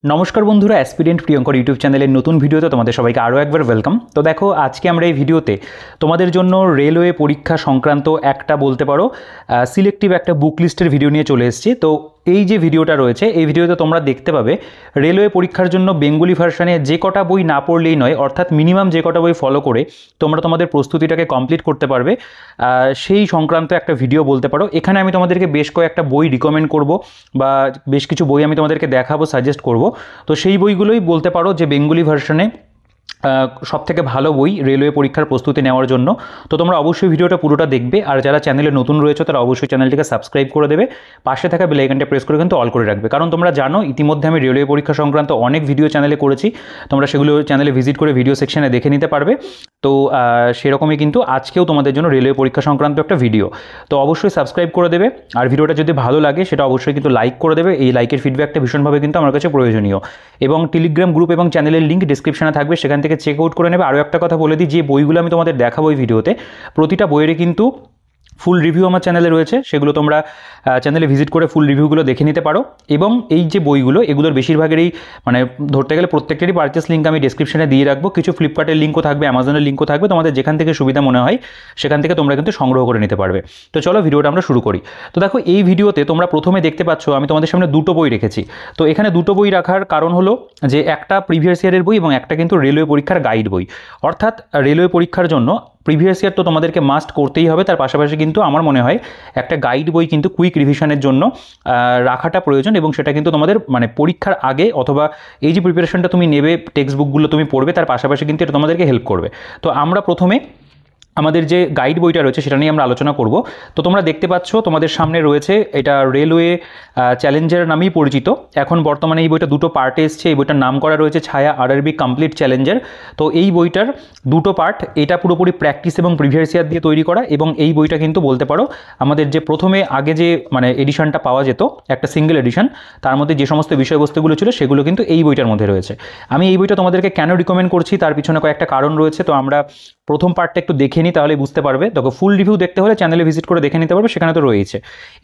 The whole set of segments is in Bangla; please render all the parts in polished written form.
নমস্কার বন্ধুরা, অ্যাসপিরেন্ট প্রিয়ঙ্কর ইউটিউব চ্যানেলের নতুন ভিডিওতে তোমাদের সবাইকে আরও একবার ওয়েলকাম। তো দেখো, আজকে আমরা এই ভিডিওতে তোমাদের জন্য রেলওয়ে পরীক্ষা সংক্রান্ত একটা বলতে পারো সিলেক্টিভ একটা বুক লিস্টের ভিডিও নিয়ে চলে এসেছি। তো এই যে ভিডিওটা রয়েছে, এই ভিডিওতে তোমরা দেখতে পাবে রেলওয়ে পরীক্ষার জন্য বেঙ্গলি ভার্সনে যে কটা বই না পড়লেই নয়, অর্থাৎ মিনিমাম যে কটা বই ফলো করে তোমরা তোমাদের প্রস্তুতিটাকে কমপ্লিট করতে পারবে, সেই সংক্রান্ত একটা ভিডিও বলতে পারো। এখানে আমি তোমাদেরকে বেশ কয়েকটা বই রিকমেন্ড করব বা বেশ কিছু বই আমি তোমাদেরকে দেখাবো, সাজেস্ট করব। তো সেই বইগুলোই বলতে পারো যে বেঙ্গলি ভার্সনে সবথেকে ভালো বই রেলওয়ে পরীক্ষার প্রস্তুতি নেওয়ার জন্য। তো তোমরা অবশ্যই ভিডিওটা পুরোটা দেখবে, আর যারা চ্যানেলে নতুন রয়েছে তারা অবশ্যই চ্যানেলটিকে সাবস্ক্রাইব করে দেবে, পাশে থাকা বেল আইকনটা প্রেস করে কিন্তু অল করে রাখবে। কারণ তোমরা জানো ইতিমধ্যে আমি রেলওয়ে পরীক্ষা সংক্রান্ত অনেক ভিডিও চ্যানেলে করেছি, তোমরা সেগুলো চ্যানেলে ভিজিট করে ভিডিও সেকশনে দেখে নিতে পারবে। তো সেরকমই কিন্তু আজকেও তোমাদের জন্য রেলওয়ে পরীক্ষা সংক্রান্ত একটা ভিডিও। তো অবশ্যই সাবস্ক্রাইব করে দেবে, আর ভিডিওটা যদি ভালো লাগে সেটা অবশ্যই কিন্তু লাইক করে দেবে। এই লাইকের ফিডব্যাকটা ভীষণভাবে কিন্তু আমার কাছে প্রয়োজনীয়। এবং টেলিগ্রাম গ্রুপ এবং চ্যানেলের লিঙ্ক ডিসক্রিপশনে থাকবে, সেখান থেকে চেক আউট করে নেবে। আরও একটা কথা বলে দিই, যে বইগুলো আমি তোমাদের দেখাবো এই ভিডিওতে, প্রতিটা বইয়েরই কিন্তু ফুল রিভিউ আমার চ্যানেলে রয়েছে, সেগুলো তোমরা চ্যানেলে ভিজিট করে ফুল রিভিউগুলো দেখে নিতে পারো। এবং এই যে বইগুলো, এগুলোর বেশিরভাগেরই মানে ধরতে গেলে প্রত্যেকটারই পারচেস লিঙ্ক আমি ডিসক্রিপশনে দিয়ে রাখবো। কিছু ফ্লিপকার্টের লিঙ্কও থাকবে, অ্যামাজনের লিঙ্কও থাকবে, তোমাদের যেখান থেকে সুবিধা মনে হয় সেখান থেকে তোমরা কিন্তু সংগ্রহ করে নিতে পারবে। তো চলো ভিডিওটা আমরা শুরু করি। তো দেখো, এই ভিডিওতে তোমরা প্রথমে দেখতে পাচ্ছ আমি তোমাদের সামনে দুটো বই রেখেছি। তো এখানে দুটো বই রাখার কারণ হলো যে একটা প্রিভিয়াস ইয়ারের বই এবং একটা কিন্তু রেলওয়ে পরীক্ষার গাইড বই। অর্থাৎ রেলওয়ে পরীক্ষার জন্য প্রিভিয়াস ইয়ার তো তোমাদেরকে মাস্ট করতেই হবে, তার পাশাপাশি কিন্তু আমার মনে হয় একটা গাইড বই কিন্তু কুইক রিভিশনের জন্য রাখাটা প্রয়োজন। এবং সেটা কিন্তু তোমাদের মানে পরীক্ষার আগে অথবা এই যে প্রিপারেশনটা তুমি নেবে, টেক্সট বুকগুলো তুমি পড়বে, তার পাশাপাশি কিন্তু এটা তোমাদেরকে হেল্প করবে। তো আমরা প্রথমে আমাদের যে গাইড বইটা রয়েছে সেটা নিয়ে আমরা আলোচনা করব। তো তোমরা দেখতে পাচ্ছ তোমাদের সামনে রয়েছে, এটা রেলওয়ে চ্যালেঞ্জার নামেই পরিচিত। এখন বর্তমানে এই বইটা দুটো পার্টে এসছে। এই বইটার নাম করা রয়েছে ছায়া আরআরবি কমপ্লিট চ্যালেঞ্জার। তো এই বইটার দুটো পার্ট, এটা পুরোপুরি প্র্যাকটিস এবং প্রিভিয়াস ইয়ার দিয়ে তৈরি করা। এবং এই বইটা কিন্তু বলতে পারো আমাদের যে প্রথমে আগে যে মানে এডিশনটা পাওয়া যেত, একটা সিঙ্গেল এডিশন, তার মধ্যে যে সমস্ত বিষয়বস্তুগুলো ছিল সেগুলো কিন্তু এই বইটার মধ্যে রয়েছে। আমি এই বইটা তোমাদেরকে কেন রিকমেন্ড করছি তার পিছনে কয়েকটা কারণ রয়েছে। তো আমরা প্রথম পার্টটা একটু দেখে নিই, তাহলে বুঝতে পারবে। দেখো, ফুল রিভিউ দেখতে হলে চ্যানেলে ভিজিট করে দেখে নিতে পারবে, সেখানে তো রয়েছে।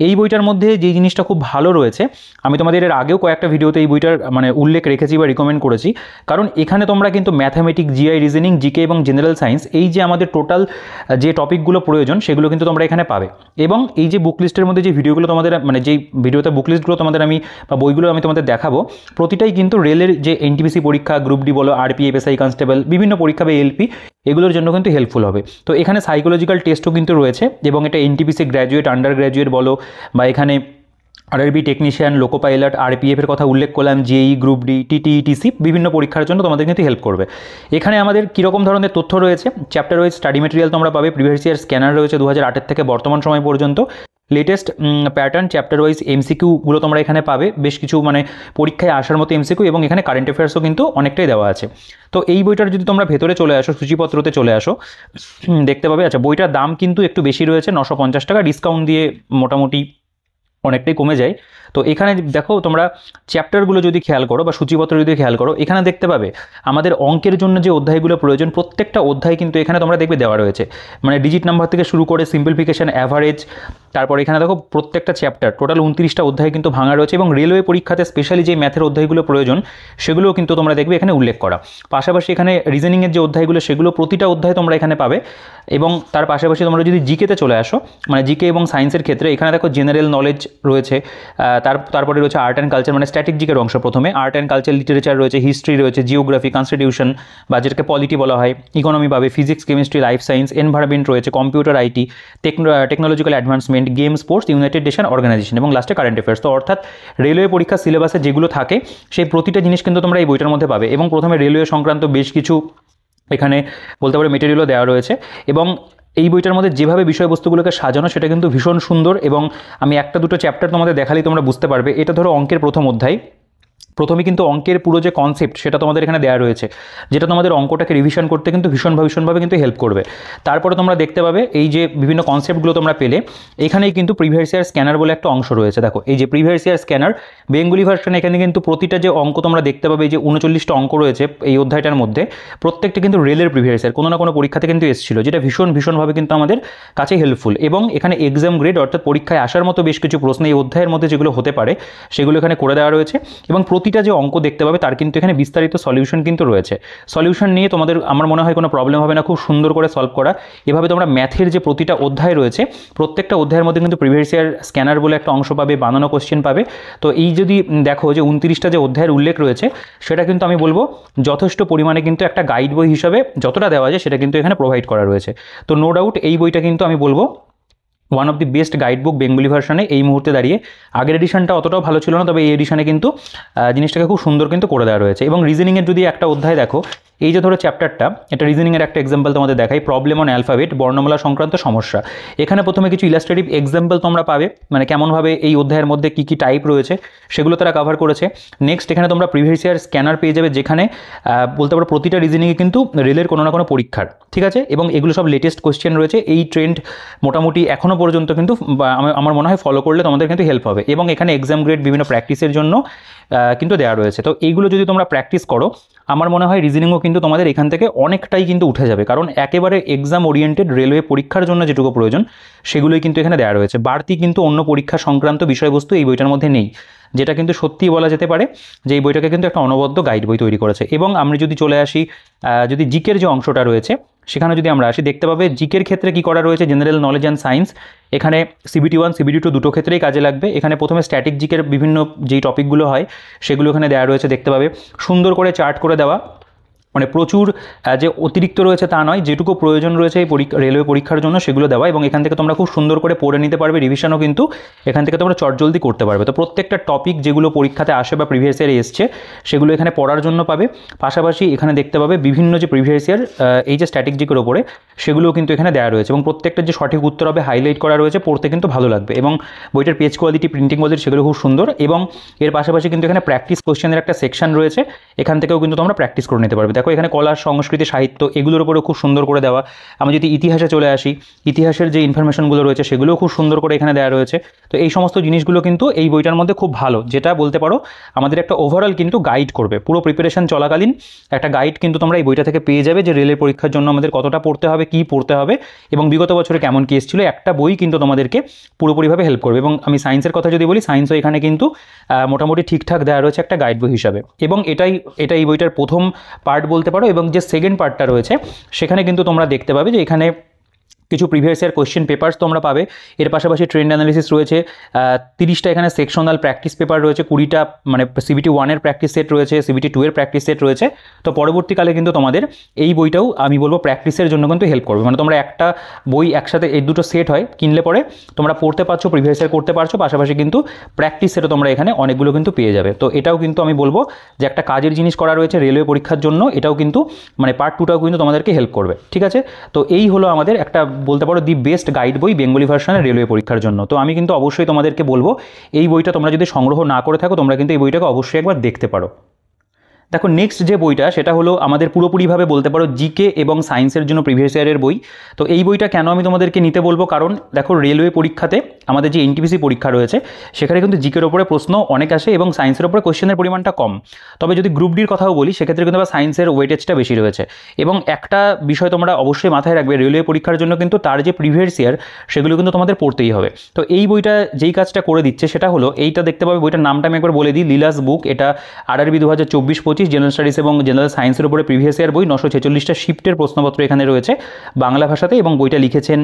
এই বইটার মধ্যে যে জিনিসটা খুব ভালো রয়েছে, আমি তোমাদের এর আগেও কয়েকটা ভিডিওতে এই বইটার মানে উল্লেখ রেখেছি বা রিকমেন্ড করেছি, কারণ এখানে তোমরা কিন্তু ম্যাথামেটিক্স, জিআই, রিজনিং, জিকে এবং জেনারেল সায়েন্স, এই যে আমাদের টোটাল যে টপিকগুলো প্রয়োজন সেগুলো কিন্তু তোমরা এখানে পাবে। এবং এই যে বুক লিস্টের মধ্যে যে ভিডিওগুলো তোমাদের মানে যেই ভিডিওতে বুক লিস্টগুলো তোমাদের আমি বা বইগুলো আমি তোমাদের দেখাবো, প্রতিটাই কিন্তু রেলের যে এনটিপিসি পরীক্ষা, গ্রুপ ডি বলো, আরপিএফ, এসআই কনস্টেবল, বিভিন্ন পরীক্ষা বা এলপি, এগুলোর জন্য কিন্তু হেল্পফুল হবে। তো এখানে সাইকোলজিক্যাল টেস্টও কিন্তু রয়েছে, এবং এটা এনটিপিসি গ্র্যাজুয়েট, আন্ডার গ্র্যাজুয়েট বলো, বা এখানে আরআরবি টেকনিশিয়ান, লোকো পাইলট, আরপিএফের কথা উল্লেখ করলাম, জেই, গ্রুপ ডি, টিটিইটিসি, বিভিন্ন পরীক্ষার জন্য তোমাদের কিন্তু হেল্প করবে। এখানে আমাদের কীরকম ধরনের তথ্য রয়েছে, চ্যাপ্টার ওয়াইজ স্টাডি মেটেরিয়াল তোমরা পাবে, প্রিভিয়াস ইয়ার স্ক্যানার রয়েছে 2008 থেকে বর্তমান সময় পর্যন্ত, লেটেস্ট প্যাটার্ন, চ্যাপ্টার ওয়াইজ এমসিকিউগুলো তোমরা এখানে পাবে, বেশ কিছু মানে পরীক্ষায় আসার মতো এমসিকিউ, এবং এখানে কারেন্ট অ্যাফেয়ার্সও কিন্তু অনেকটাই দেওয়া আছে। তো এই বইটার যদি তোমরা ভেতরে চলে আসো, সূচিপত্রতে চলে আসো, দেখতে পাবে আচ্ছা বইটার দাম কিন্তু একটু বেশি রয়েছে, 950 টাকা, ডিসকাউন্ট দিয়ে মোটামুটি অনেকটাই কমে যায়। তো এখানে দেখো, তোমরা চ্যাপ্টারগুলো যদি খেয়াল করো বা সূচিপত্র যদি খেয়াল করো, এখানে দেখতে পাবে আমাদের অঙ্কের জন্য যে অধ্যায়গুলো প্রয়োজন, প্রত্যেকটা অধ্যায় কিন্তু এখানে তোমরা দেখবে দেওয়া রয়েছে, মানে ডিজিট নাম্বার থেকে শুরু করে সিম্পলিফিকেশন, অ্যাভারেজ, তারপর এখানে দেখো প্রত্যেকটা চ্যাপ্টার টোটাল 29টা অধ্যায় কিন্তু ভাঙা রয়েছে। এবং রেলওয়ে পরীক্ষাতে স্পেশালি যে ম্যাথের অধ্যায়গুলো প্রয়োজন সেগুলোও কিন্তু তোমরা দেখবে এখানে উল্লেখ করা। পাশাপাশি এখানে রিজনিংয়ের যে অধ্যায়গুলো, সেগুলো প্রতিটা অধ্যায় তোমরা এখানে পাবে। এবং তার পাশাপাশি তোমরা যদি জিকেতে চলে আসো, মানে জিকে এবং সায়েন্সের ক্ষেত্রে, এখানে দেখো জেনারেল নলেজ রয়েছে, তারপরে রয়েছে আর্ট অ্যান্ড কালচার, মানে স্ট্যাটিক জিকের অংশ। প্রথমে আর্ট অ্যান্ড কালচার, লিটারেচার রয়েছে, হিস্ট্রি রয়েছে, জিওগ্রাফি, কনস্টিটিউশন বা যেটাকে পলিটি বলা হয়, ইকোনমি পাবে, physics, chemistry, life science, environment রয়েছে, computer, IT, technological advancement, game, sports, United Nation organisation, এবং লাস্টে কারেন্ট অ্যাফেয়ার্স। তো অর্থাৎ রেলওয়ে পরীক্ষা সিলেবাসে যেগুলো থাকে সেই প্রতিটা জিনিস কিন্তু তোমরা এই বইটার মধ্যে পাবে। এবং প্রথমে রেলওয়ে সংক্রান্ত বেশ কিছু এখানে বলতে পারো মেটেরিয়ালও দেওয়া রয়েছে। এবং এই বইটার মধ্যে যেভাবে বিষয়বস্তুগুলোকে সাজানো সেটা কিন্তু ভীষণ সুন্দর। এবং আমি একটা দুটো চ্যাপ্টার তোমাদের দেখালেই তোমরা বুঝতে পারবে। এটা ধরো অঙ্কের প্রথম অধ্যায়, প্রথমে কিন্তু অঙ্কের পুরো যে কনসেপ্ট সেটা তোমাদের এখানে দেওয়া রয়েছে, যেটা তোমাদের অঙ্কটাকে রিভিশন করতে কিন্তু ভীষণভাবে কিন্তু হেল্প করবে। তারপরে তোমরা দেখতে পাবে এই যে বিভিন্ন কনসেপ্টগুলো তোমরা পেলে, এখানেই কিন্তু প্রিভিয়াস ইয়ার স্ক্যানার বলে একটা অংশ রয়েছে। দেখো, এই যে প্রিভিয়াস ইয়ার স্ক্যানার বেঙ্গলি ভার্সনে, এখানে কিন্তু প্রতিটা যে অঙ্ক তোমরা দেখতে পাবে, এই যে 39টা অঙ্ক রয়েছে এই অধ্যায়টার মধ্যে, প্রত্যেকটা কিন্তু রেলের প্রিভিয়াস ইয়ার কোনো না কোনো পরীক্ষাতে কিন্তু এসেছিল, যেটা ভীষণভাবে কিন্তু আমাদের কাছে হেল্পফুল। এবং এখানে এক্সাম গ্রেড, অর্থাৎ পরীক্ষায় আসার মতো বেশ কিছু প্রশ্ন এই অধ্যায়ের মধ্যে যেগুলো হতে পারে সেগুলো এখানে করে দেওয়া রয়েছে। এবং প্রতিটা যে অঙ্ক দেখতে পাবে তার কিন্তু এখানে বিস্তারিত সলিউশন কিন্তু রয়েছে। সলিউশন নিয়ে তোমাদের আমার মনে হয় কোনো প্রবলেম হবে না, খুব সুন্দর করে সলভ করা। এভাবে তোমরা ম্যাথের যে প্রতিটা অধ্যায় রয়েছে প্রত্যেকটা অধ্যায়ের মধ্যে কিন্তু প্রিভিয়াস ইয়ার স্ক্যানার বলে একটা অংশ পাবে, বানানো কোশ্চেন পাবে। তো এই যদি দেখো যে 29টা যে অধ্যায়ের উল্লেখ রয়েছে সেটা কিন্তু আমি বলবো যথেষ্ট পরিমাণে কিন্তু একটা গাইড বই হিসাবে যতটা দেওয়া যায় সেটা কিন্তু এখানে প্রোভাইড করা রয়েছে। তো নো ডাউট এই বইটা কিন্তু আমি বলবো one of the best guide book Bengali ভার্সনে এই মুহূর্তে দাঁড়িয়ে। আগের এডিশনটা অতটাও ভালো ছিল না, তবে এই এডিশনে কিন্তু জিনিসটাকে খুব সুন্দর কিন্তু করে দেওয়া রয়েছে। এবং রিজনিংয়ের যদি একটা অধ্যায় দেখো, এই যে ধরো চ্যাপ্টারটা, এটা রিজনিংয়ের একটা এক্সাম্পল তোমাদের দেখাই, প্রবলেম অন অ্যালফাবেট, বর্ণমালা সংক্রান্ত সমস্যা। এখানে প্রথমে কিছু ইলাস্ট্রেটিভ এক্সাম্পল তোমরা পাবে, মানে কেমনভাবে এই অধ্যায়ের মধ্যে কী কী টাইপ রয়েছে সেগুলো তারা কভার করেছে। নেক্সট এখানে তোমরা প্রিভিয়াস ইয়ার স্ক্যানার পেয়ে যাবে, যেখানে বলতে পারো প্রতিটা রিজনিংয়ে কিন্তু রেলের কোনো না কোনো পরীক্ষার, ঠিক আছে, এবং এগুলো সব লেটেস্ট কোয়েশ্চেন রয়েছে। এই ট্রেন্ড মোটামুটি এখনও পর্যন্ত কিন্তু আমার মনে হয় ফলো করলে তোমাদের কিন্তু হেল্প হবে। এবং এখানে এক্সাম গ্রেড বিভিন্ন প্র্যাকটিসের জন্য কিন্তু দেওয়া রয়েছে। তো এইগুলো যদি তোমরা প্র্যাকটিস করো আমার মনে হয় রিজনিংও কিন্তু তোমাদের এখান থেকে অনেকটাই কিন্তু উঠে যাবে, কারণ একেবারে এক্সাম ওরিয়েন্টেড রেলওয়ে পরীক্ষার জন্য যেটুকু প্রয়োজন সেগুলোই কিন্তু এখানে দেওয়া রয়েছে। বাড়তি কিন্তু অন্য পরীক্ষা সংক্রান্ত বিষয়বস্তু এই বইটার মধ্যে নেই, যেটা কিন্তু সত্যিই বলা যেতে পারে যে এই বইটাকে কিন্তু একটা অনবদ্য গাইড বই তৈরি করেছে। এবং আমরা যদি চলে আসি যদি জিকের যে অংশটা রয়েছে সেখানে যদি আমরা আসি, দেখতে পাবে জিকের ক্ষেত্রে কি করা রয়েছে, জেনারেল নলেজ অ্যান্ড সায়েন্স। এখানে CBT 1 CBT 2 দুটো ক্ষেত্রেই কাজে লাগবে। এখানে প্রথমে স্ট্যাটিক জিকের বিভিন্ন যেই টপিকগুলো হয় সেগুলো এখানে দেওয়া রয়েছে, দেখতে পাবে সুন্দর করে চার্ট করে দেওয়া, মানে প্রচুর যে অতিরিক্ত রয়েছে তা নয়, যেটুকু প্রয়োজন রয়েছে এই রেলওয়ে পরীক্ষার জন্য সেগুলো দেওয়া। এবং এখান থেকে তোমরা খুব সুন্দর করে পড়ে নিতে পারবে, রিভিশনও কিন্তু এখান থেকে তোমরা চটজলদি করতে পারবে। তো প্রত্যেকটা টপিক যেগুলো পরীক্ষাতে আসে বা প্রিভিয়াস ইয়ারে এসছে সেগুলো এখানে পড়ার জন্য পাবে। পাশাপাশি এখানে দেখতে পাবে বিভিন্ন যে প্রিভিয়াস ইয়ার এই যে স্ট্যাটিক জিকের ওপরে সেগুলোও কিন্তু এখানে দেওয়া রয়েছে, এবং প্রত্যেকটা যে সঠিক উত্তর হবে হাইলাইট করা রয়েছে, পড়তে কিন্তু ভালো লাগবে। এবং বইটার পেজ কোয়ালিটি, প্রিন্টিং কোয়ালিটি সেগুলো খুব সুন্দর। এবং এর পাশাপাশি কিন্তু এখানে প্র্যাকটিস কোশ্চেনের একটা সেকশন রয়েছে, এখান থেকেও কিন্তু তোমরা প্র্যাকটিস করে নিতে পারবে। দেখো এখানে কলা, সংস্কৃতি, সাহিত্য এগুলোর উপরেও খুব সুন্দর করে দেওয়া। আমি যদি ইতিহাসে চলে আসি, ইতিহাসের যে ইনফরমেশনগুলো রয়েছে সেগুলোও খুব সুন্দর করে এখানে দেওয়া রয়েছে। তো এই সমস্ত জিনিসগুলো কিন্তু এই বইটার মধ্যে খুব ভালো, যেটা বলতে পারো আমাদের একটা ওভারঅল কিন্তু গাইড করবে। পুরো প্রিপারেশন চলাকালীন একটা গাইড কিন্তু তোমরা এই বইটা থেকে পেয়ে যাবে, যে রেলের পরীক্ষার জন্য আমাদের কতটা পড়তে হবে, কী পড়তে হবে এবং বিগত বছরে কেমন কী এসেছিল। একটা বই কিন্তু তোমাদেরকে পুরোপুরিভাবে হেল্প করবে। এবং আমি সায়েন্সের কথা যদি বলি, সায়েন্সও এখানে কিন্তু মোটামুটি ঠিকঠাক দেওয়া রয়েছে একটা গাইড বই হিসাবে। এবং এটা এই বইটার প্রথম পার্ট বলতে পারো। এবং যে সেকেন্ড পার্টটা রয়েছে সেখানে কিন্তু তোমরা দেখতে পাবে যে এখানে কিছু প্রিভিয়াস ইয়ার কোয়েশ্চেন পেপার্স তোমরা পাবে। এর পাশাপাশি ট্রেন্ড অ্যানালিসিস রয়েছে, 30টা এখানে সেকশনাল প্র্যাকটিস পেপার রয়েছে, 20টা মানে CBT 1 প্র্যাকটিস সেট রয়েছে, CBT 2 প্র্যাকটিস সেট রয়েছে। তো পরবর্তীকালে কিন্তু তোমাদের এই বইটাও আমি বলবো প্র্যাকটিসের জন্য কিন্তু হেল্প করবে। মানে তোমরা একটা বই একসাথে এই দুটো সেট হয় কিনলে পরে তোমরা পড়তে পারছো, প্রিভিয়াস ইয়ার করতে পারছো, পাশাপাশি কিন্তু প্র্যাকটিস সেটও তোমরা এখানে অনেকগুলো কিন্তু পেয়ে যাবে। তো এটাও কিন্তু আমি বলবো যে একটা কাজের জিনিস করা রয়েছে রেলওয়ে পরীক্ষার জন্য, এটাও কিন্তু মানে পার্ট 2টাও কিন্তু তোমাদেরকে হেল্প করবে, ঠিক আছে। তো এই হলো আমাদের একটা বলতে পারো দি বেস্ট গাইড বই বেঙ্গলি ভার্সনের রেলওয়ে পরীক্ষার জন্য। তো আমি কিন্তু অবশ্যই তোমাদেরকে বলবো এই বইটা তোমরা যদি সংগ্রহ না করে থাকো তোমরা কিন্তু এই বইটাকে অবশ্যই একবার দেখতে পারো। দেখো নেক্সট যে বইটা সেটা হলো আমাদের পুরোপুরিভাবে বলতে পারো জিকে এবং সায়েন্সের জন্য প্রিভিয়াস ইয়ারের বই। তো এই বইটা কেন আমি তোমাদেরকে নিতে বলবো, কারণ দেখো রেলওয়ে পরীক্ষাতে আমাদের যে NTPC পরীক্ষা রয়েছে সেখানে কিন্তু জিকের ওপরে প্রশ্ন অনেক আসে এবং সায়েন্সের ওপরে কোশ্চেনের পরিমাণটা কম। তবে যদি গ্রুপ ডির কথাও বলি সেক্ষেত্রে কিন্তু আবার সায়েন্সের ওয়েটেজটা বেশি রয়েছে। এবং একটা বিষয় তোমরা অবশ্যই মাথায় রাখবে, রেলওয়ে পরীক্ষার জন্য কিন্তু তার যে প্রিভিয়াস ইয়ার সেগুলো কিন্তু তোমাদের পড়তেই হবে। তো এই বইটা যেই কাজটা করে দিচ্ছে সেটা হলো, এইটা দেখতে পাবে বইটার নামটা আমি একবার বলে দিই, লীলাস বুক। এটা RRB 2024-25 জেনারেল স্টাডিজ এবং জেনারেল সায়েন্সের উপরে প্রিভিয়াস ইয়ার বই। 946টা শিফটের প্রশ্নপত্র এখানে রয়েছে বাংলা ভাষাতে, এবং বইটা লিখেছেন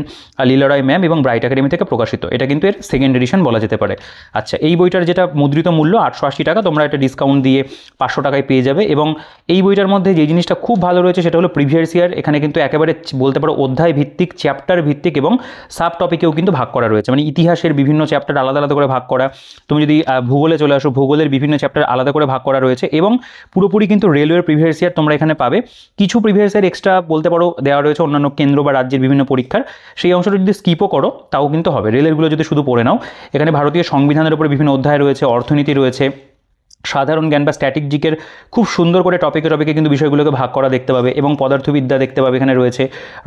লীলা রায় ম্যাম এবং ব্রাইট একাডেমি থেকে প্রকাশিত। এটা কিন্তু এর সেকেন্ড এডিশন বলা যেতে পারে। আচ্ছা, এই বইটার যেটা মুদ্রিত মূল্য 880 টাকা, তোমরা এটা ডিসকাউন্ট দিয়ে 500 টাকায় পেয়ে যাবে। এবং এই বইটার মধ্যে যে জিনিসটা খুব ভালো রয়েছে সেটা হলো প্রিভিয়াস ইয়ার। এখানে কিন্তু একেবারে বলতে পারো অধ্যায় ভিত্তিক, চ্যাপ্টার ভিত্তিক এবং সাব টপিকেও কিন্তু ভাগ করা রয়েছে। মানে ইতিহাসের বিভিন্ন চ্যাপ্টার আলাদা আলাদা করে ভাগ করা। তুমি যদি ভূগোলে চলে আসো, ভূগোলের বিভিন্ন চ্যাপ্টার আলাদা করে ভাগ করা রয়েছে। এবং পুরোপুরি কিন্তু রেলওয়ের প্রিভিয়াস ইয়ার তোমরা এখানে পাবে। কিছু প্রিভিয়াস ইয়ার এক্সট্রা বলতে পারো দেওয়া রয়েছে অন্যান্য কেন্দ্র বা রাজ্যের বিভিন্ন পরীক্ষার, সেই অংশটা যদি স্কিপও করো তাও কিন্তু হবে। রেলেরগুলো যদি শুধু পড়ে নাও, এখানে ভারতীয় সংবিধানের উপরে বিভিন্ন অধ্যায় রয়েছে, অর্থনীতি রয়েছে, সাধারণ জ্ঞান বা স্ট্যাটিক জিকের খুব সুন্দর করে টপিকে কিন্তু বিষয়গুলোকে ভাগ করা দেখতে পাবে। এবং পদার্থবিদ্যা দেখতে পাবে এখানে রয়েছে,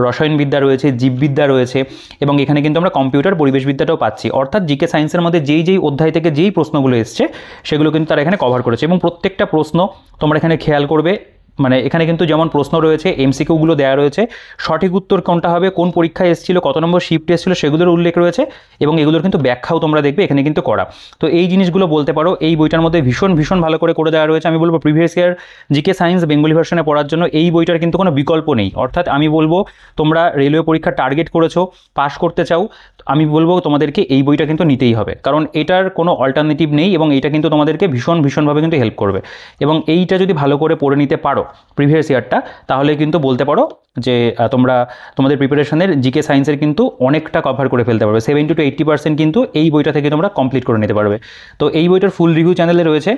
রসায়নবিদ্যা রয়েছে, জীববিদ্যা রয়েছে, এবং এখানে কিন্তু আমরা কম্পিউটার পরিবেশবিদ্যাটাও পাচ্ছি। অর্থাৎ জিকে সায়েন্সের মধ্যে যেই অধ্যায় থেকে যেই প্রশ্নগুলো এসছে সেগুলো কিন্তু তারা এখানে কভার করেছে। এবং প্রত্যেকটা প্রশ্ন তোমরা এখানে খেয়াল করবে মানে এখানে কিন্তু যেমন প্রশ্ন রয়েছে, এমসিকিউগুলো দেওয়া রয়েছে, সঠিক উত্তর কোনটা হবে, কোন পরীক্ষায় এসেছিল, কত নম্বর শিফট এসেছিল সেগুলোর উল্লেখ রয়েছে এবং এগুলোর কিন্তু ব্যাখ্যাও তোমরা দেখবে এখানে কিন্তু করা। তো এই জিনিসগুলো বলতে পারো এই বইটার মধ্যে ভীষণ ভীষণ ভালো করে দেওয়া রয়েছে। আমি বলবো previous year GK science Bengali ভার্সনে পড়ার জন্য এই বইটার কিন্তু কোনো বিকল্প নেই। অর্থাৎ আমি বলবো তোমরা রেলওয়ে পরীক্ষা টার্গেট করেছো, পাস করতে চাও, আমি বলবো তোমাদেরকে এই বইটা কিন্তু নিতেই হবে, কারণ এটার কোনো অল্টারনেটিভ নেই এবং এইটা কিন্তু তোমাদেরকে ভীষণভাবে কিন্তু হেল্প করবে। এবং এইটা যদি ভালো করে পড়ে নিতে পারো প্রিভিয়াস ইয়ারটা, তাহলে কিন্তু বলতে পারো যে তোমরা তোমাদের প্রিপারেশনের জিকে সায়েন্সের কিন্তু অনেকটা কভার করে ফেলতে পারবে। 70 to 80% কিন্তু এই বইটা থেকে তোমরা কমপ্লিট করে নিতে পারবে। তো এই বইটার ফুল রিভিউ চ্যানেলে রয়েছে,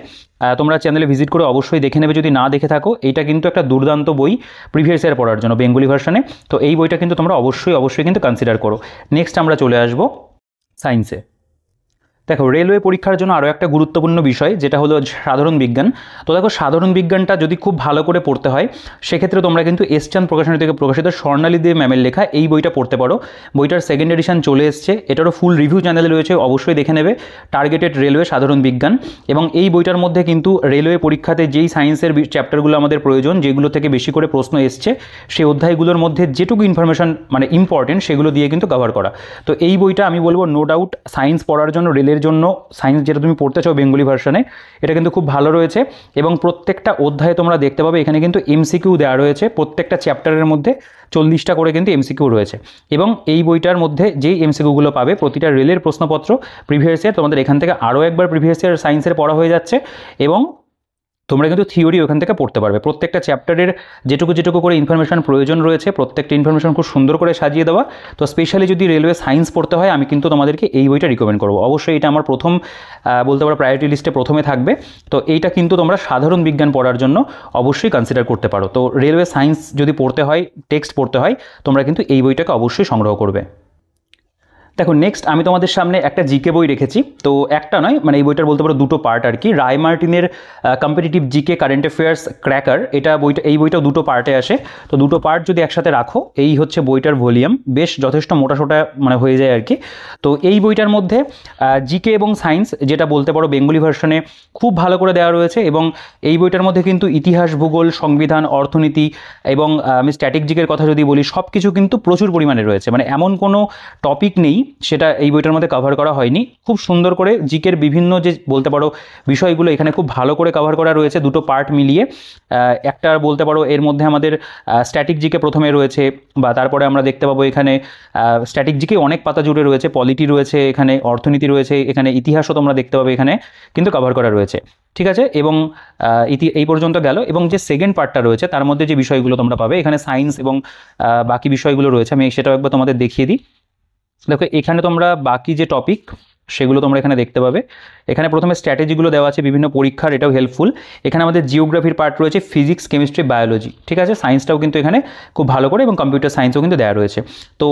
তোমরা চ্যানেলে ভিজিট করে অবশ্যই দেখে নেবে যদি না দেখে থাকো। এইটা কিন্তু একটা দুর্দান্ত বই প্রিভিয়াস ইয়ার পড়ার জন্য বেঙ্গলি ভার্সনে। তো এই বইটা কিন্তু তোমরা অবশ্যই কিন্তু কনসিডার করো। নেক্সট আমরা চলে আসবো সায়েন্সে। দেখো রেলওয়ে পরীক্ষার জন্য আরও একটা গুরুত্বপূর্ণ বিষয় যেটা হলো সাধারণ বিজ্ঞান। তো দেখো সাধারণ বিজ্ঞানটা যদি খুব ভালো করে পড়তে হয় সেক্ষেত্রে তোমরা কিন্তু এসচাঁদ প্রকাশনী থেকে প্রকাশিত স্বর্ণালী দেব ম্যামের লেখা এই বইটা পড়তে পারো। বইটার সেকেন্ড এডিশন চলে এসছে, এটারও ফুল রিভিউ চ্যানেলে রয়েছে, অবশ্যই দেখে নেবে। টার্গেটেড রেলওয়ে সাধারণ বিজ্ঞান, এবং এই বইটার মধ্যে কিন্তু রেলওয়ে পরীক্ষাতে যেই সায়েন্সের চ্যাপ্টারগুলো আমাদের প্রয়োজন, যেগুলো থেকে বেশি করে প্রশ্ন এসছে, সেই অধ্যায়গুলোর মধ্যে যেটুকু ইনফরমেশন মানে ইম্পর্টেন্ট সেগুলো দিয়ে কিন্তু কভার করা। তো এই বইটা আমি বলবো নো ডাউট সায়েন্স পড়ার জন্য, রেলের জন্য সায়েন্স যেটা তুমি পড়তে চাও বেঙ্গলি ভার্সনে, এটা কিন্তু খুব ভালো রয়েছে। এবং প্রত্যেকটা অধ্যায়ে তোমরা দেখতে পাবে এখানে কিন্তু এমসিকিউ দেওয়া রয়েছে, প্রত্যেকটা চ্যাপ্টারের মধ্যে 40টা করে কিন্তু এমসিকিউ রয়েছে। এবং এই বইটার মধ্যে যেই এমসিকিউগুলো পাবে প্রতিটা রেলের প্রশ্নপত্র প্রিভিয়াস ইয়ার, তোমাদের এখান থেকে আরও একবার প্রিভিয়াস ইয়ার সায়েন্সের পড়া হয়ে যাচ্ছে এবং তোমরা কিন্তু থিওরি ওখান থেকে পড়তে পারবে। প্রত্যেকটা চ্যাপ্টারের যেটুকু করে ইনফরমেশন প্রয়োজন রয়েছে, প্রত্যেকটা ইনফরমেশন খুব সুন্দর করে সাজিয়ে দেওয়া। তো স্পেশালি যদি রেলওয়ে সায়েন্স পড়তে হয় আমি কিন্তু তোমাদেরকে এই বইটা রিকমেন্ড করবো। অবশ্যই এটা আমার প্রথম বলতে পারো প্রায়োরিটি লিস্টে প্রথমে থাকবে। তো এইটা কিন্তু তোমরা সাধারণ বিজ্ঞান পড়ার জন্য অবশ্যই কনসিডার করতে পারো। তো রেলওয়ে সায়েন্স যদি পড়তে হয়, টেক্সট পড়তে হয়, তোমরা কিন্তু এই বইটাকে অবশ্যই সংগ্রহ করবে। দেখো নেক্সট আমি তোমাদের সামনে একটা জিকে বই রেখেছি। তো একটা নয়, মানে এই বইটার বলতে পারো দুটো পার্ট আর কি। রায় মার্টিনের competitive GK current affairs cracker, এই বইটা দুটো পার্টে আসে। তো দুটো পার্ট যদি একসাথে রাখো, এই হচ্ছে বইটার ভলিউম, বেশ যথেষ্ট মোটাসোটা মানে হয়ে যায় আর কি। তো এই বইটার মধ্যে জিকে এবং সায়েন্স যেটা বলতে পারো বেঙ্গলি ভার্সনে খুব ভালো করে দেওয়া রয়েছে। এবং এই বইটার মধ্যে কিন্তু ইতিহাস, ভূগোল, সংবিধান, অর্থনীতি এবং আমি স্ট্যাটিক জিকের কথা যদি বলি, সব কিছু কিন্তু প্রচুর পরিমাণে রয়েছে। মানে এমন কোনো টপিক নেই সেটা এই বইটার মধ্যে কভার করা হয়নি। খুব সুন্দর করে জিকের বিভিন্ন যে বলতে পারো বিষয়গুলো এখানে খুব ভালো করে কভার করা রয়েছে দুটো পার্ট মিলিয়ে। একটা বলতে পারো এর মধ্যে আমাদের স্ট্যাটিক জিকে প্রথমে রয়েছে, বা তারপরে আমরা দেখতে পাবো এখানে স্ট্যাটিক জিকে অনেক পাতা জুড়ে রয়েছে, পলিটি রয়েছে, এখানে অর্থনীতি রয়েছে, এখানে ইতিহাসও তোমরা দেখতে পাবে এখানে কিন্তু কভার করা রয়েছে। ঠিক আছে, এবং এই পর্যন্ত গেল। এবং যে সেকেন্ড পার্টটা রয়েছে তার মধ্যে যে বিষয়গুলো তোমরা পাবে, এখানে সায়েন্স এবং বাকি বিষয়গুলো রয়েছে, আমি সেটাও একবার তোমাদের দেখিয়ে দিই। দেখো এখানে তোমরা বাকি যে টপিক সেগুলো তোমরা এখানে দেখতে পাবে। এখানে প্রথমে স্ট্র্যাটেজিগুলো দেওয়া আছে বিভিন্ন পরীক্ষার, এটাও হেল্পফুল। এখানে আমাদের জিওগ্রাফির পার্ট রয়েছে, ফিজিক্স, কেমিস্ট্রি, বায়োলজি। ঠিক আছে, সায়েন্সটাও কিন্তু এখানে খুব ভালো করে, এবং কম্পিউটার সায়েন্সও কিন্তু দেওয়া রয়েছে। তো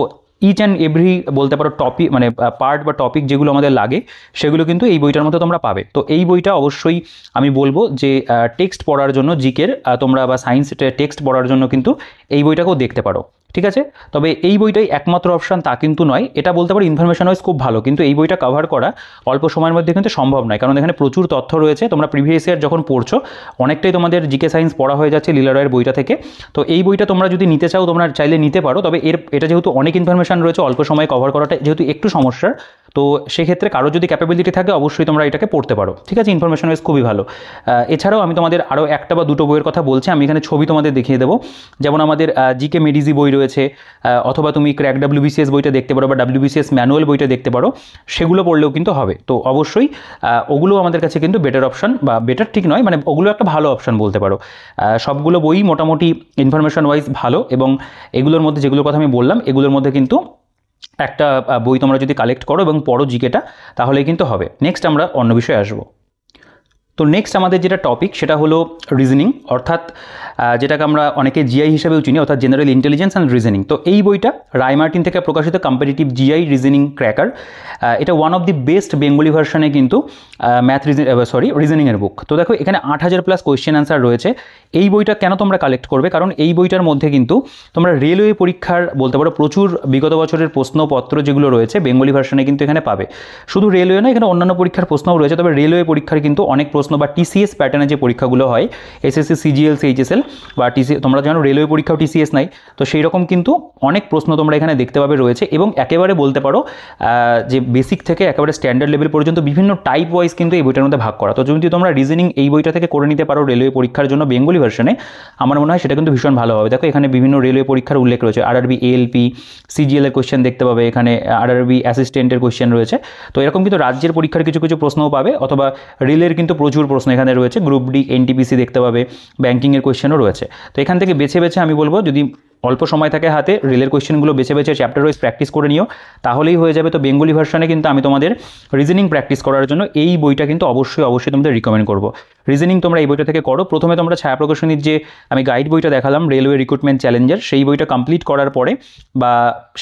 ইচ অ্যান্ড এভরি বলতে পারো টপিক মানে পার্ট বা টপিক যেগুলো আমাদের লাগে সেগুলো কিন্তু এই বইটার মধ্যে তোমরা পাবে। তো এই বইটা অবশ্যই আমি বলবো যে টেক্সট পড়ার জন্য জিকের তোমরা বা সায়েন্স টেক্সট পড়ার জন্য কিন্তু এই বইটাকেও দেখতে পারো। ঠিক আছে, তবে এই বইটাই একমাত্র অপশান তা কিন্তু নয়। এটা বলতে পারি ইনফরমেশন ওয়াইজ খুব ভালো, কিন্তু এই বইটা কভার করা অল্প সময়ের মধ্যে কিন্তু সম্ভব নয়, কারণ এখানে প্রচুর তথ্য রয়েছে। তোমরা প্রিভিয়াস ইয়ার যখন পড়ছো অনেকটাই তোমাদের জিকে সায়েন্স পড়া হয়ে যাচ্ছে লীলা রায়ের বইটা থেকে। তো এই বইটা তোমরা যদি নিতে চাও তোমরা চাইলে নিতে পারো, তবে এটা যেহেতু অনেক ইনফরমেশন রয়েছে, অল্প সময় কভার করাটা যেহেতু একটু সমস্যার, তো সেক্ষেত্রে কারো যদি ক্যাপাবিলিটি থাকে অবশ্যই তোমরা এটাকে পড়তে পারো। ঠিক আছে, ইনফরমেশন ওয়াইজ খুবই ভালো। এছাড়াও আমি তোমাদের আরও একটা বা দুটো বইয়ের কথা বলছি, আমি এখানে ছবি তোমাদের দেখিয়ে দেবো। যেমন আমাদের জিকে মেডিজি বই রয়েছে, অথবা তুমি ক্র্যাক ডাব্লিউবিসিএস বইটা দেখতে পারো, বা ডাব্লিউবিসিএস ম্যানুয়াল বইটা দেখতে পারো, সেগুলো পড়লেও কিন্তু হবে। তো অবশ্যই ওগুলো আমাদের কাছে কিন্তু বেটার অপশান, বা বেটার ঠিক নয়, মানে ওগুলো একটা ভালো অপশান বলতে পারো। সবগুলো বই মোটামুটি ইনফরমেশন ওয়াইজ ভালো, এবং এগুলোর মধ্যে যেগুলোর কথা আমি বললাম এগুলোর মধ্যে কিন্তু একটা বই তোমরা যদি কালেক্ট করো এবং পড়ো জিকেটা, তাহলেই কিন্তু হবে। নেক্সট আমরা অন্য বিষয়ে আসবো। তো নেক্সট আমাদের যেটা টপিক সেটা হলো রিজনিং, অর্থাৎ যেটাকে আমরা অনেকে জিআই হিসেবেও চিনি, অর্থাৎ জেনারেল ইন্টেলিজেন্স অ্যান্ড রিজনিং। তো এই বইটা রায় মার্টিন থেকে প্রকাশিত কম্পিটিটিভ জিআই রিজনিং ক্র্যাকার। এটা one of the best Bengali ভার্সনে কিন্তু রিজনিংয়ের বুক। তো দেখো এখানে 8000+ কোয়েশ্চেন অ্যান্সার রয়েছে। এই বইটা কেন তোমরা কালেক্ট করবে, কারণ এই বইটার মধ্যে কিন্তু তোমরা রেলওয়ে পরীক্ষার বলতে পারো প্রচুর বিগত বছরের প্রশ্নপত্র যেগুলো রয়েছে বেঙ্গলি ভার্সনে কিন্তু এখানে পাবে। শুধু রেলওয়ে নয়, এখানে অন্যান্য পরীক্ষার প্রশ্নও রয়েছে, তবে রেলওয়ে পরীক্ষার কিন্তু অনেক প্রশ্ন প্রশ্ন বা টিসিএস প্যাটার্নের যে পরীক্ষাগুলো হয় এসএসসি সিজিএল সিএইচএসএল বা তোমরা জানো রেলওয়ে পরীক্ষাও টিসিএস নাই, তো সেই রকম কিন্তু অনেক প্রশ্ন তোমরা এখানে দেখতে পাবে রয়েছে এবং একেবারে বলতে পারো যে বেসিক থেকে একেবারে স্ট্যান্ডার্ড লেভেল পর্যন্ত বিভিন্ন টাইপ ওয়াইজ কিন্তু এই বইটার মধ্যে ভাগ করা। তো যদি তোমরা রিজনিং এই বইটা থেকে করে নিতে পারো রেলওয়ে পরীক্ষার জন্য বেঙ্গলি ভার্সনে, আমার মনে হয় সেটা কিন্তু ভীষণ ভালো হবে। দেখো এখানে বিভিন্ন রেলওয়ে পরীক্ষার উল্লেখ রয়েছে, আরআরবি এএলপি সিজিএল এর কোয়েশ্চেন দেখতে পাবে, এখানে আরআরবি অ্যাসিস্ট্যান্টের কোয়েশ্চেন রয়েছে। তো এরকম কিন্তু রাজ্যের পরীক্ষার কিছু কিছু প্রশ্নও পাবে, অথবা রেলের কিন্তু প্রচুর প্রশ্ন এখানে রয়েছে, গ্রুপ ডি এনটিপিসি দেখতে পাবে, ব্যাঙ্কিংয়ের কোয়েশ্চেনও রয়েছে। তো এখান থেকে বেছে বেছে আমি বলবো যদি অল্প সময় থাকে হাতে রেলের কোয়েশ্চেনগুলো বেছে বেছে চ্যাপ্টার ওয়াইজ প্র্যাকটিস করে নিও, তাহলেই হয়ে যাবে। তো বেঙ্গলি ভার্সনে কিন্তু আমি তোমাদের রিজনিং প্র্যাকটিস করার জন্য এই বইটা কিন্তু অবশ্যই তোমাদের রিকমেন্ড করবো। রিজনিং তোমরা এই বইটা থেকে করো। প্রথমে তোমরা ছায়া প্রকাশনীর যে আমি গাইড বইটা দেখালাম রেলওয়ে রিক্রুটমেন্ট চ্যালেঞ্জার, সেই বইটা কমপ্লিট করার পরে, বা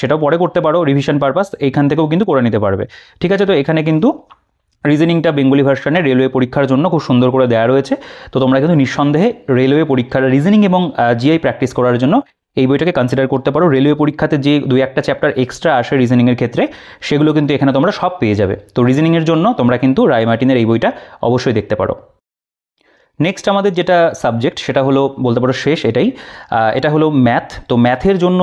সেটাও পরে করতে পারো রিভিশন পারপাস, এখান থেকেও কিন্তু করে নিতে পারবে। ঠিক আছে, তো এখানে কিন্তু রিজনিংটা বেঙ্গলি ভার্সনে রেলওয়ে পরীক্ষার জন্য খুব সুন্দর করে দেওয়া রয়েছে। তো তোমরা কিন্তু নিঃসন্দেহে রেলওয়ে পরীক্ষার রিজনিং এবং জিআই প্র্যাকটিস করার জন্য এই বইটাকে কনসিডার করতে পারো। রেলওয়ে পরীক্ষাতে যে 2-1টা চ্যাপ্টার এক্সট্রা আসে রিজনিংয়ের ক্ষেত্রে, সেগুলো কিন্তু এখানে তোমরা সব পেয়ে যাবে। তো রিজনিংয়ের জন্য তোমরা কিন্তু রায় মার্টিনের এই বইটা অবশ্যই দেখতে পারো। নেক্সট আমাদের যেটা সাবজেক্ট সেটা হলো বলতে পারো শেষ, এটা হলো ম্যাথ। তো ম্যাথের জন্য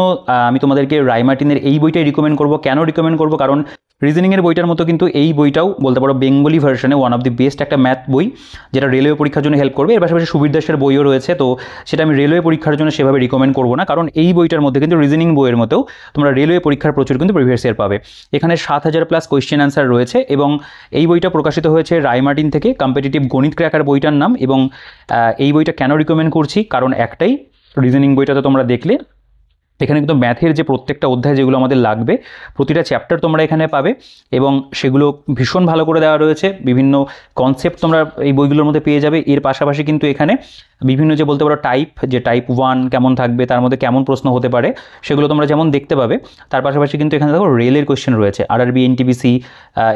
আমি তোমাদেরকে রায় মার্টিনের এই বইটাই রিকমেন্ড করব। কেন রিকমেন্ড করব? কারণ রিজনিংয়ের বইটার মতো কিন্তু এই বইটাও বলতে পারো বেঙ্গলি ভার্সনে ওয়ান অফ দি বেস্ট একটা ম্যাথ বই, যেটা রেলওয়ে পরীক্ষার জন্য হেল্প করবে। এর পাশাপাশি সুবীর দাসের বইও রয়েছে, তো সেটা আমি রেলওয়ে পরীক্ষার জন্য সেভাবে রিকমেন্ড করবো না, কারণ এই বইটার মধ্যে কিন্তু রিজনিং বইয়ের মতোও তোমরা রেলওয়ে পরীক্ষার প্রচুর কিন্তু প্রিভিয়াস ইয়ার পাবে। এখানে 7000+ কোয়েশ্চেন অ্যান্সার রয়েছে এবং এই বইটা প্রকাশিত হয়েছে রায় মার্টিন থেকে, কম্পিটিটিভ গণিত ক্র্যাকার বইটার নাম। এবং এই বইটা কেন রিকমেন্ড করছি? কারণ একটাই, রিজনিং বইটা তো তোমরা দেখলে, এখানে কিন্তু ম্যাথের যে প্রত্যেকটা অধ্যায় যেগুলো আমাদের লাগবে, প্রতিটা চ্যাপ্টার তোমরা এখানে পাবে এবং সেগুলো ভীষণ ভালো করে দেওয়া রয়েছে। বিভিন্ন কনসেপ্ট তোমরা এই বইগুলোর মধ্যে পেয়ে যাবে। এর পাশাপাশি কিন্তু এখানে বিভিন্ন যে বলতে পারো টাইপ 1 কেমন থাকবে, তার মধ্যে কেমন প্রশ্ন হতে পারে, সেগুলো তোমরা যেমন দেখতে পাবে। তার পাশাপাশি কিন্তু এখানে দেখো রেলের কোয়েশ্চেন রয়েছে, আরআরবি এনটিপিসি,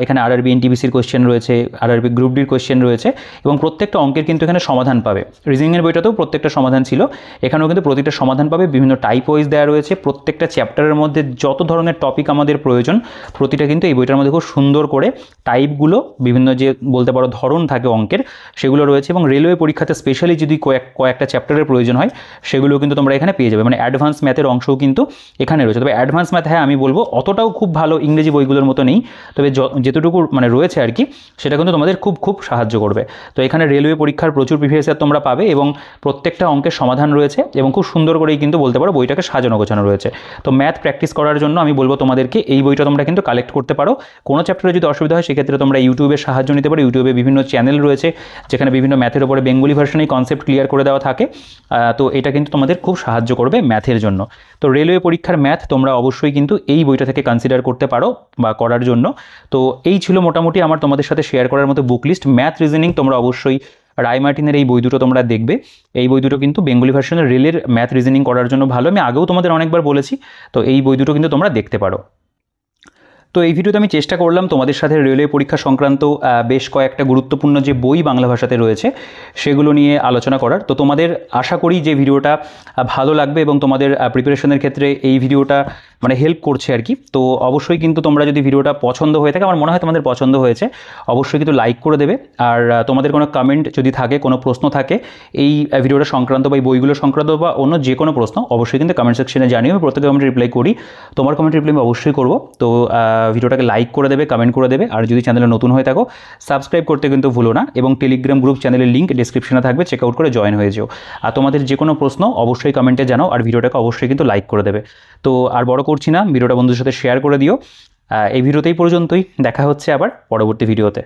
এখানে আরআরবি এনটিপিসির কোয়েশ্চেন রয়েছে, আরআরবি গ্রুপ ডির কোয়েশ্চেন রয়েছে এবং প্রত্যেকটা অঙ্কের কিন্তু এখানে সমাধান পাবে। রিজনিংয়ের বইটাতেও প্রত্যেকটা সমাধান ছিল, এখানেও কিন্তু প্রতিটা সমাধান পাবে। বিভিন্ন টাইপ ওয়াইজ দেওয়া রয়েছে, প্রত্যেকটা চ্যাপ্টারের মধ্যে যত ধরনের টপিক আমাদের প্রয়োজন প্রতিটা কিন্তু এই বইটার মধ্যে খুব সুন্দর করে টাইপগুলো, বিভিন্ন যে বলতে পারো ধরন থাকে অঙ্কের, সেগুলো রয়েছে। এবং রেলওয়ে পরীক্ষাতে স্পেশালি যদি কয়েকটা চ্যাপ্টারের প্রয়োজন হয়, সেগুলো কিন্তু তোমরা এখানে পেয়ে যাবে। মানে অ্যাডভান্স ম্যাথের অংশও কিন্তু এখানে রয়েছে। তবে অ্যাডভান্স ম্যাথ, হ্যাঁ আমি বলবো অতটাও খুব ভালো ইংরেজি বইগুলোর মতো নেই, তবে যেটুকু মানে রয়েছে আর কি, সেটা কিন্তু তোমাদের খুব সাহায্য করবে। তো এখানে রেলওয়ে পরীক্ষার প্রচুর প্রিভিয়াস ইয়ার তোমরা পাবে এবং প্রত্যেকটা অঙ্কের সমাধান রয়েছে এবং খুব সুন্দর করেই কিন্তু বলতে পারো বইটাকে সাজানো গোছানো রয়েছে। তো ম্যাথ প্র্যাকটিস করার জন্য আমি বলবো তোমাদেরকে এই বইটা তোমরা কিন্তু কালেক্ট করতে পারো। কোনো চ্যাপ্টারে যদি অসুবিধা হয় সেক্ষেত্রে তোমরা ইউটিউবের সাহায্য নিতে পারো। ইউটিউবে বিভিন্ন চ্যানেল রয়েছে যেখানে বিভিন্ন ম্যাথের উপরে বেঙ্গলি ভার্সনেই কনসেপ্ট ক্লিয়ার করে দেওয়া থাকে। তো এটা কিন্তু তোমাদের খুব সাহায্য করবে ম্যাথের জন্য। তো রেলওয়ে পরীক্ষার ম্যাথ তোমরা অবশ্যই কিন্তু এই বইটা থেকে কনসিডার করতে পারো বা করার জন্য। তো এই ছিল মোটামুটি আমার তোমাদের সাথে শেয়ার করার মতো বুক লিস্ট। ম্যাথ রিজনিং তোমরা অবশ্যই রায় মার্টিনের এই বই দুটো তোমরা দেখবে। এই বই দুটো কিন্তু বেঙ্গলি ভার্সনের রেলের ম্যাথ রিজনিং করার জন্য ভালো, আমি আগেও তোমাদের অনেকবার বলেছি। তো এই বই দুটো কিন্তু তোমরা দেখতে পারো। তো এই ভিডিওতে আমি চেষ্টা করলাম তোমাদের সাথে রেলওয়ে পরীক্ষা সংক্রান্ত বেশ কয়েকটা গুরুত্বপূর্ণ যে বই বাংলা ভাষাতে রয়েছে সেগুলো নিয়ে আলোচনা করার। তো তোমাদের আশা করি যে ভিডিওটা ভালো লাগবে এবং তোমাদের প্রিপারেশনের ক্ষেত্রে এই ভিডিওটা মানে হেল্প করছে আর কি। তো অবশ্যই কিন্তু তোমরা যদি ভিডিওটা পছন্দ হয়ে থাকে, আমার মনে হয় তোমাদের পছন্দ হয়েছে, অবশ্যই কিন্তু লাইক করে দেবে। আর তোমাদের কোনো কমেন্ট যদি থাকে, কোনো প্রশ্ন থাকে এই ভিডিওটা সংক্রান্ত বা এই বইগুলো সংক্রান্ত বা অন্য যে কোনো প্রশ্ন, অবশ্যই কিন্তু কমেন্ট সেকশনে জানিও। আমি প্রত্যেকে কমেন্ট রিপ্লাই করি, তোমার কমেন্ট রিপ্লাই আমি অবশ্যই করবো। তো ভিডিওটাকে লাইক করে দেবে, কমেন্ট করে দেবে। আর যদি চ্যানেলে নতুন হয়ে থাকো সাবস্ক্রাইব করতে কিন্তু ভুলো না এবং টেলিগ্রাম গ্রুপ চ্যানেলের লিঙ্ক ডিসক্রিপশনে থাকবে, চেক আউট করে জয়েন হয়ে যেও। আর তোমাদের যে কোনো প্রশ্ন অবশ্যই কমেন্টে জানাও আর ভিডিওটাকে অবশ্যই কিন্তু লাইক করে দেবে। তো আর বড় করছি না, ভিডিওটা বন্ধুদের সাথে শেয়ার করে দিও। এই ভিডিওতেই পর্যন্তই, দেখা হচ্ছে আবার পরবর্তী ভিডিওতে।